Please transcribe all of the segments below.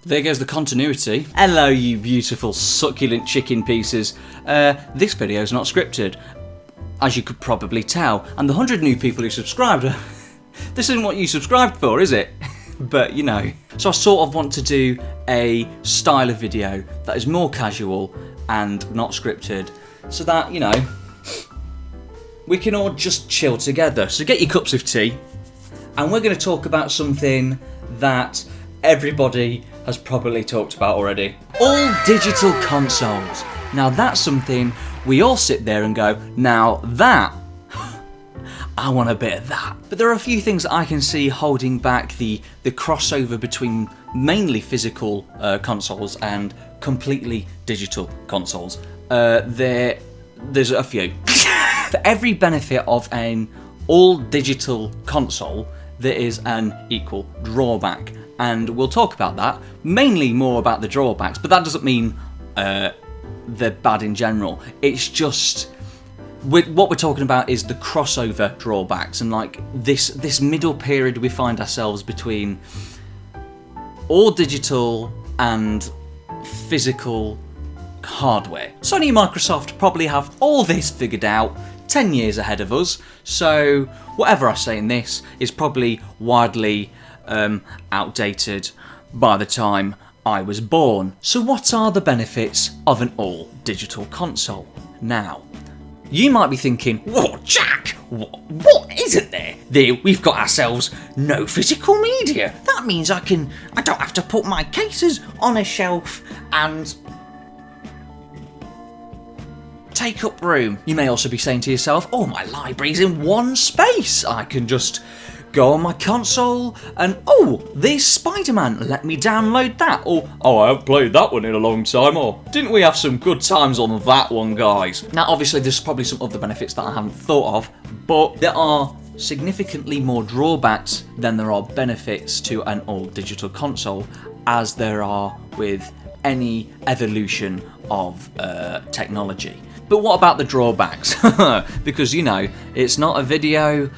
There goes the continuity. Hello, you beautiful, succulent chicken pieces. This video is not scripted, as you could probably tell. And the 100 new people who subscribed, this isn't what you subscribed for, is it? But, you know. So I sort of want to do a style of video that is more casual and not scripted, so that, you know, we can all just chill together. So get your cups of tea, and we're going to talk about something that everybody has probably talked about already. All digital consoles. Now that's something we all sit there and go, now that, I want a bit of that. But there are a few things that I can see holding back the crossover between mainly physical consoles and completely digital consoles. There's a few. For every benefit of an all digital console, there is an equal drawback. And we'll talk about that, mainly more about the drawbacks, but that doesn't mean they're bad in general. It's just, what we're talking about is the crossover drawbacks, and like this middle period we find ourselves between all digital and physical hardware. Sony and Microsoft probably have all this figured out 10 years ahead of us, so whatever I say in this is probably widely outdated by the time I was born. So what are the benefits of an all-digital console? Now, you might be thinking, "What, Jack? What isn't there? We've got ourselves no physical media. That means I don't have to put my cases on a shelf and take up room." You may also be saying to yourself, "Oh, my library's in one space. I can just go on my console and, oh, there's Spider-Man, let me download that." Or, "Oh, I haven't played that one in a long time," or, "Didn't we have some good times on that one, guys?" Now, obviously, there's probably some other benefits that I haven't thought of, but there are significantly more drawbacks than there are benefits to an all-digital console, as there are with any evolution of technology. But what about the drawbacks? Because, you know, it's not a video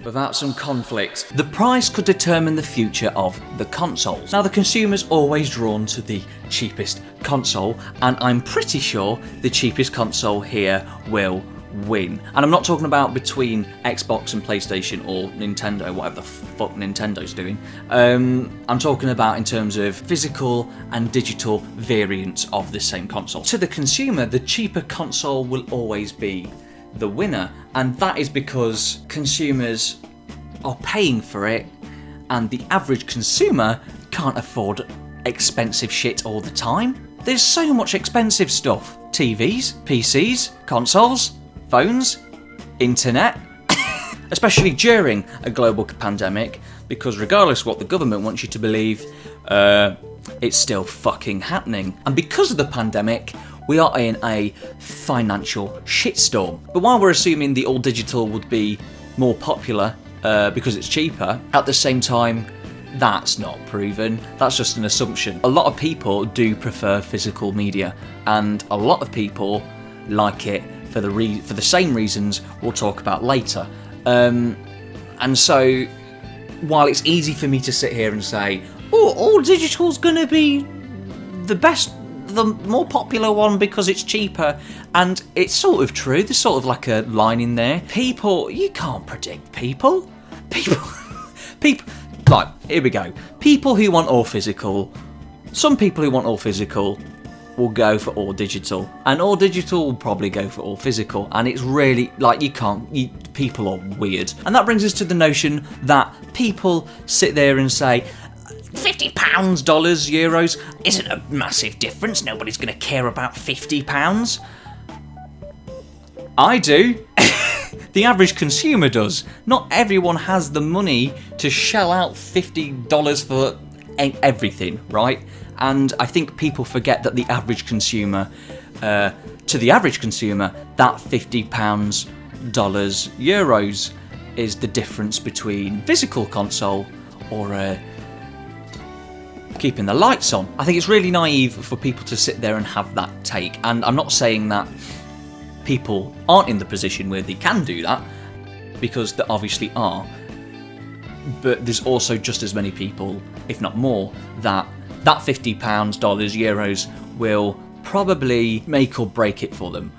without some conflict. The price could determine the future of the consoles. Now, the consumer's always drawn to the cheapest console, and I'm pretty sure the cheapest console here will win. And I'm not talking about between Xbox and PlayStation or Nintendo, whatever the fuck Nintendo's doing. I'm talking about in terms of physical and digital variants of the same console. To the consumer, the cheaper console will always be the winner, and that is because consumers are paying for it, and the average consumer can't afford expensive shit all the time. There's so much expensive stuff: TVs, PCs, consoles, phones, internet, especially during a global pandemic, because regardless of what the government wants you to believe, it's still fucking happening. And because of the pandemic, we are in a financial shitstorm. But while we're assuming the all-digital would be more popular because it's cheaper, at the same time, that's not proven. That's just an assumption. A lot of people do prefer physical media, and a lot of people like it for the same reasons we'll talk about later. And so, while it's easy for me to sit here and say, "Oh, all digital's gonna be the best, the more popular one because it's cheaper," and it's sort of true, there's sort of like a line in there. People, you can't predict people, like, here we go. People who want all physical, some people who want all physical will go for all digital, and all digital will probably go for all physical, and it's really, like, people are weird. And that brings us to the notion that people sit there and say, £50, dollars, euros, isn't a massive difference. Nobody's going to care about £50. I do. The average consumer does. Not everyone has the money to shell out $50 for everything, right? And I think people forget that the average consumer, to the average consumer, that £50, dollars, euros is the difference between physical console or keeping the lights on. I think it's really naive for people to sit there and have that take, and I'm not saying that people aren't in the position where they can do that, because they obviously are. but there's also just as many people, if not more, that £50, dollars, euros will probably make or break it for them.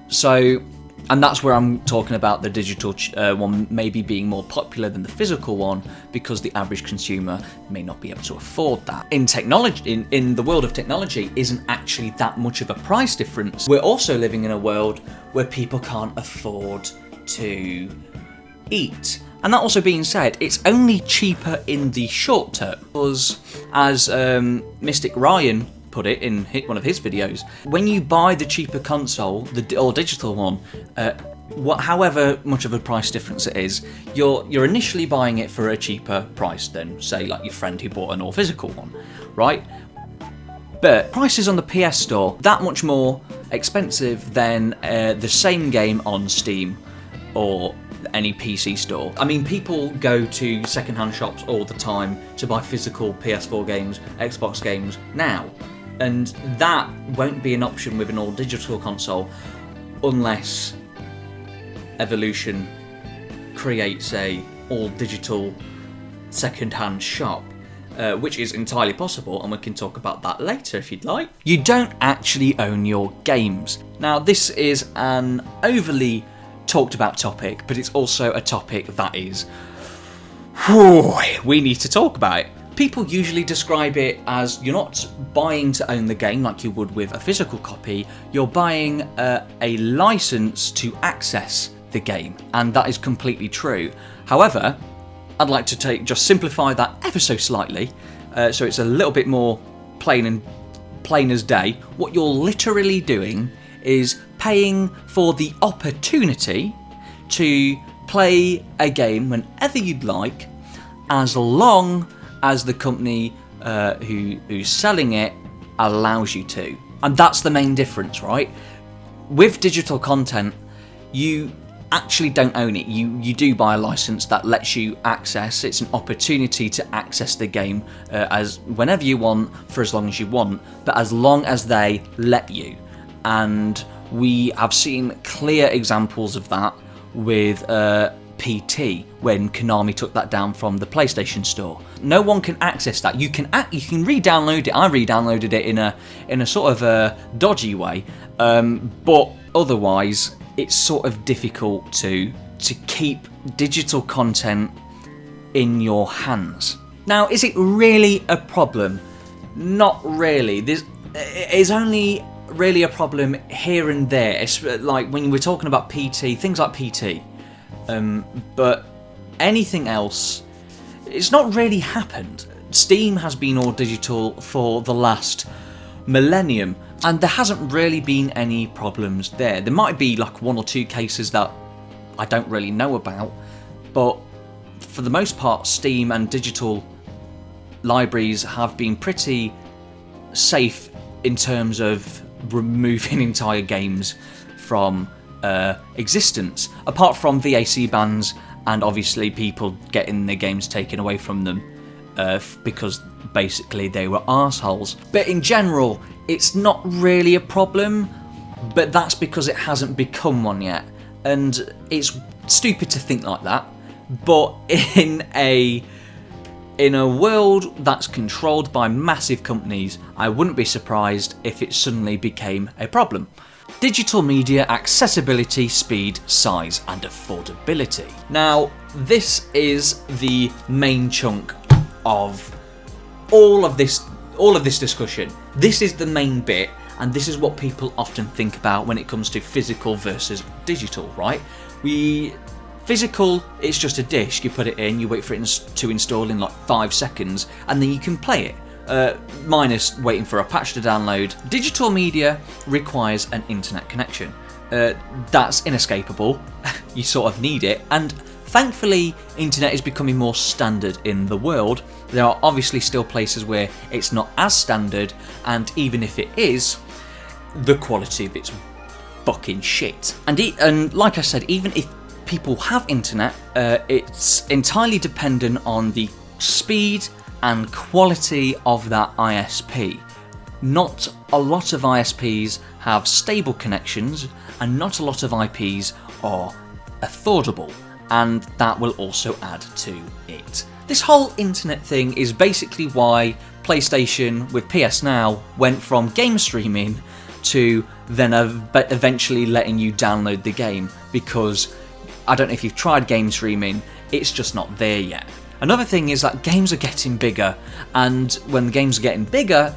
So, and that's where I'm talking about the digital one maybe being more popular than the physical one, because the average consumer may not be able to afford that. In technology, in the world of technology, isn't actually that much of a price difference. We're also living in a world where people can't afford to eat. And that also being said, it's only cheaper in the short term, because as Mystic Ryan put it in one of his videos, when you buy the cheaper console, or digital one, however much of a price difference it is, you're initially buying it for a cheaper price than, say, like your friend who bought an all physical one, right? But prices on the PS Store that much more expensive than the same game on Steam or any PC store. I mean, people go to second-hand shops all the time to buy physical PS4 games, Xbox games now, and that won't be an option with an all-digital console unless Evolution creates a all-digital second-hand shop, which is entirely possible, and we can talk about that later if you'd like. You don't actually own your games. Now, this is an overly talked about topic, but it's also a topic that is, we need to talk about it. People usually describe it as you're not buying to own the game like you would with a physical copy, you're buying a license to access the game, and that is completely true. However, I'd like to just simplify that ever so slightly, so it's a little bit more plain as day. What you're literally doing is paying for the opportunity to play a game whenever you'd like, as long as the company who's selling it allows you to. And that's the main difference, right? With digital content, you actually don't own it. You do buy a license that lets you access. It's an opportunity to access the game as whenever you want, for as long as you want, but as long as they let you. And we have seen clear examples of that with PT, when Konami took that down from the PlayStation Store. No one can access that. You can re-download it. I re-downloaded it in a sort of a dodgy way, but otherwise it's sort of difficult to keep digital content in your hands. Now, is it really a problem? Not really. It is only really a problem here and there. It's like when we're talking about PT, things like PT, but anything else, it's not really happened. Steam has been all digital for the last millennium, and there hasn't really been any problems there. There might be like one or two cases that I don't really know about, but for the most part, Steam and digital libraries have been pretty safe in terms of removing entire games from existence, apart from VAC bans and obviously people getting their games taken away from them because basically they were arseholes. But in general, it's not really a problem, but that's because it hasn't become one yet, and it's stupid to think like that. But in a world that's controlled by massive companies, I wouldn't be surprised if it suddenly became a problem. Digital media accessibility, speed, size, and affordability. Now, this is the main chunk of all of this discussion. This is the main bit, and this is what people often think about when it comes to physical versus digital, right? Physical, it's just a disc, you put it in, you wait for it to install in like 5 seconds, and then you can play it, minus waiting for a patch to download. Digital media requires an internet connection. That's inescapable, you sort of need it, and thankfully internet is becoming more standard in the world. There are obviously still places where it's not as standard, and even if it is, the quality of it's fucking shit. And like I said, even if people have internet, it's entirely dependent on the speed and quality of that ISP. Not a lot of ISPs have stable connections, and not a lot of IPs are affordable. and that will also add to it. This whole internet thing is basically why PlayStation with PS Now went from game streaming to then eventually letting you download the game, because I don't know if you've tried game streaming, it's just not there yet. Another thing is that games are getting bigger, and when the games are getting bigger,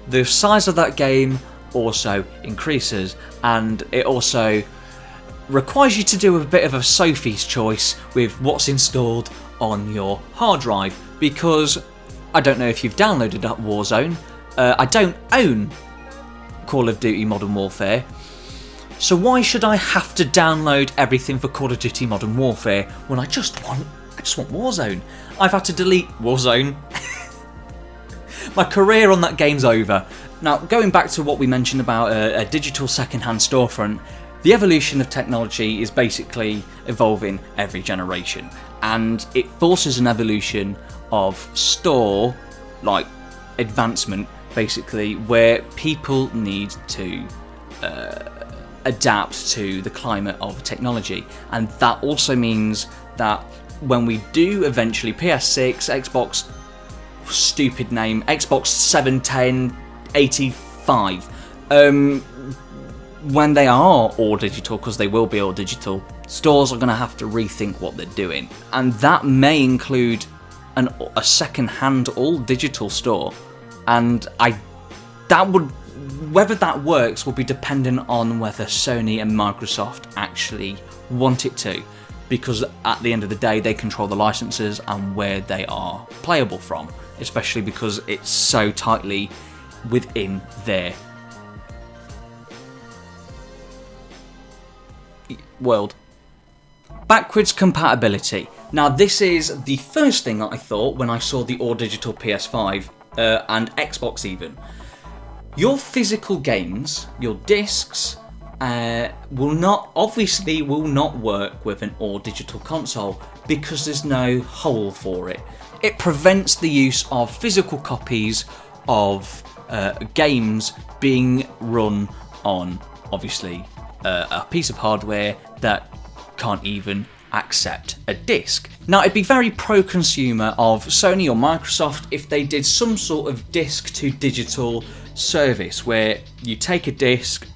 the size of that game also increases, and it also requires you to do a bit of a Sophie's choice with what's installed on your hard drive, because I don't know if you've downloaded that Warzone. I don't own Call of Duty Modern Warfare, so why should I have to download everything for Call of Duty Modern Warfare when I just want Warzone? I've had to delete Warzone. My career on that game's over. Now, going back to what we mentioned about a digital second-hand storefront, the evolution of technology is basically evolving every generation, and it forces an evolution of store, like advancement, basically, where people need to adapt to the climate of technology. And that also means that when we do eventually PS6, Xbox, stupid name, Xbox 71085, when they are all digital, because they will be all digital, stores are going to have to rethink what they're doing. And that may include a second-hand all digital store. And whether that works will be dependent on whether Sony and Microsoft actually want it to, because at the end of the day they control the licenses and where they are playable from, especially because it's so tightly within their world. Backwards compatibility. Now, this is the first thing that I thought when I saw the all digital PS5 and Xbox even. Your physical games, your discs, will not work with an all digital console because there's no hole for it. It prevents the use of physical copies of games being run on, obviously, a piece of hardware that can't even accept a disc. Now, it'd be very pro-consumer of Sony or Microsoft if they did some sort of disc to digital service where you take a disc,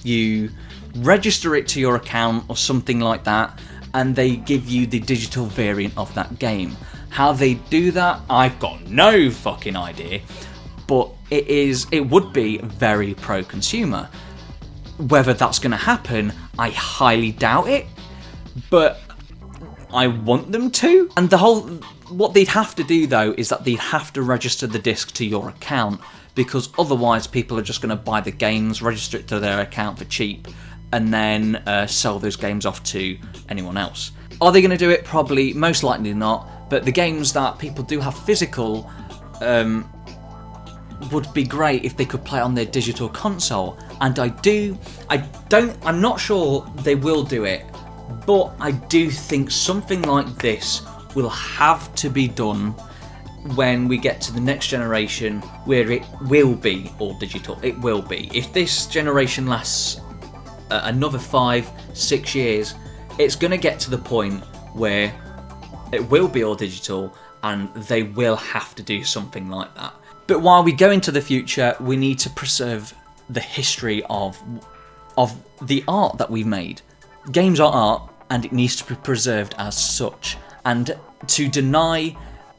you register it to your account or something like that, and they give you the digital variant of that game. How they do that, I've got no fucking idea, but it would be very pro-consumer. Whether that's going to happen, I highly doubt it, but I want them to. And what they'd have to do though is that they'd have to register the disc to your account, because otherwise people are just going to buy the games, register it to their account for cheap, and then sell those games off to anyone else. Are they going to do it? Probably, most likely not, but the games that people do have physical would be great if they could play on their digital console. And I'm not sure they will do it, but I do think something like this will have to be done when we get to the next generation, where it will be all digital. It will be. If this generation lasts another 5-6 years, it's going to get to the point where it will be all digital, and they will have to do something like that. But while we go into the future, we need to preserve the history of the art that we've made. Games are art, and it needs to be preserved as such. And to deny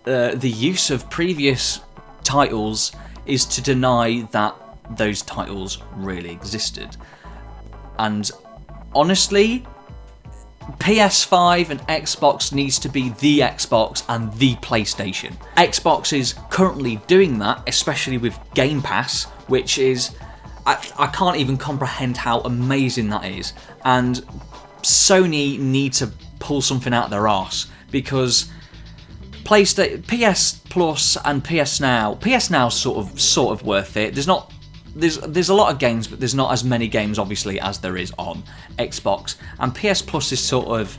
the use of previous titles is to deny that those titles really existed. And honestly, PS5 and Xbox needs to be the Xbox and the PlayStation. Xbox is currently doing that, especially with Game Pass, which is... I can't even comprehend how amazing that is. And Sony need to pull something out their arse, because PS Plus and PS Now's sort of worth it. There's a lot of games, but there's not as many games obviously as there is on Xbox. And PS Plus is sort of,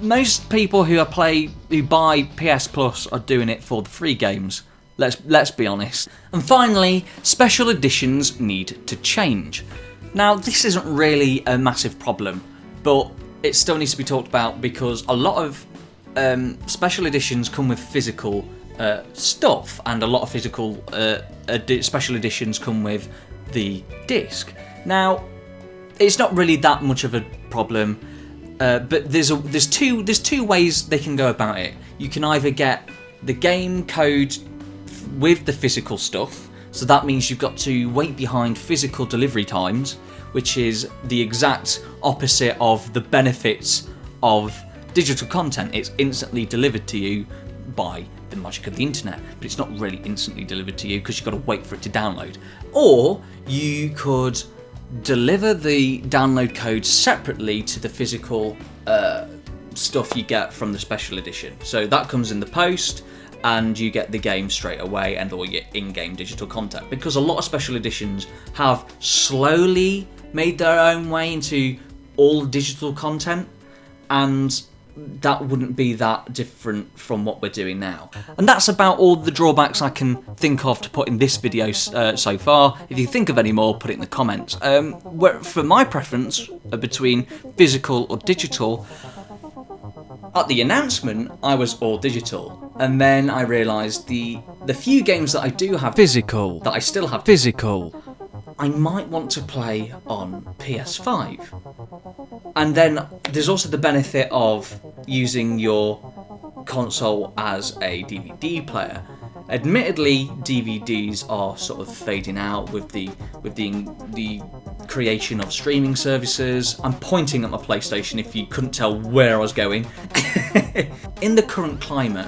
most people who buy PS Plus are doing it for the free games. Let's be honest. And finally, special editions need to change. Now, this isn't really a massive problem, but it still needs to be talked about because a lot of special editions come with physical stuff, and a lot of physical special editions come with the disc. Now, it's not really that much of a problem, but there's two ways they can go about it. You can either get the game code with the physical stuff, so that means you've got to wait behind physical delivery times, which is the exact opposite of the benefits of digital content. It's instantly delivered to you by the magic of the internet, but it's not really instantly delivered to you because you've got to wait for it to download. Or you could deliver the download code separately to the physical stuff you get from the special edition. So that comes in the post, and you get the game straight away and all your in-game digital content. Because a lot of special editions have slowly made their own way into all digital content, and that wouldn't be that different from what we're doing now. And that's about all the drawbacks I can think of to put in this video so far. If you think of any more, put it in the comments. For my preference between physical or digital, at the announcement I was all digital, and then I realised the few games that I do have physical, that I still have physical, I might want to play on PS5. And then there's also the benefit of using your console as a DVD player. Admittedly, DVDs are sort of fading out with the creation of streaming services. I'm pointing at my PlayStation if you couldn't tell where I was going. In the current climate,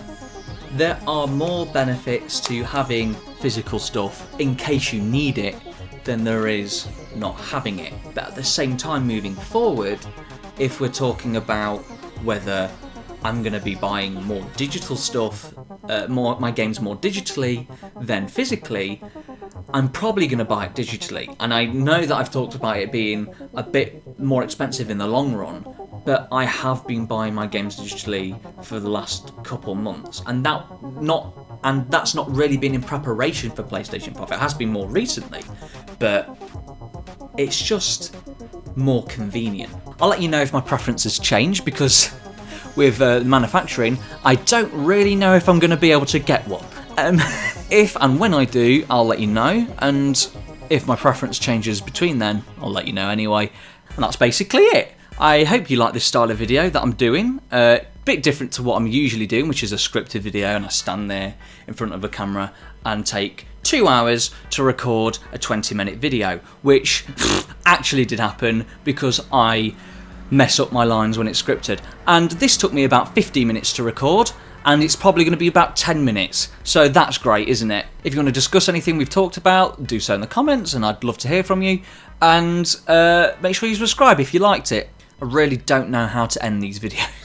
there are more benefits to having physical stuff in case you need it than there is not having it. But at the same time, moving forward, if we're talking about whether I'm going to be buying more digital stuff, my games more digitally than physically, I'm probably going to buy it digitally. And I know that I've talked about it being a bit more expensive in the long run, but I have been buying my games digitally for the last couple months, and that's not really been in preparation for PlayStation 5. It has been more recently, but it's just more convenient. I'll let you know if my preferences change, because with manufacturing, I don't really know if I'm going to be able to get one. If and when I do, I'll let you know, and if my preference changes between then, I'll let you know anyway. And that's basically it. I hope you like this style of video that I'm doing. Bit different to what I'm usually doing, which is a scripted video, and I stand there in front of a camera and take 2 hours to record a 20-minute video, which actually did happen because I mess up my lines when it's scripted. And this took me about 15 minutes to record, and it's probably going to be about 10 minutes. So that's great, isn't it? If you want to discuss anything we've talked about, do so in the comments, and I'd love to hear from you. And make sure you subscribe if you liked it. I really don't know how to end these videos.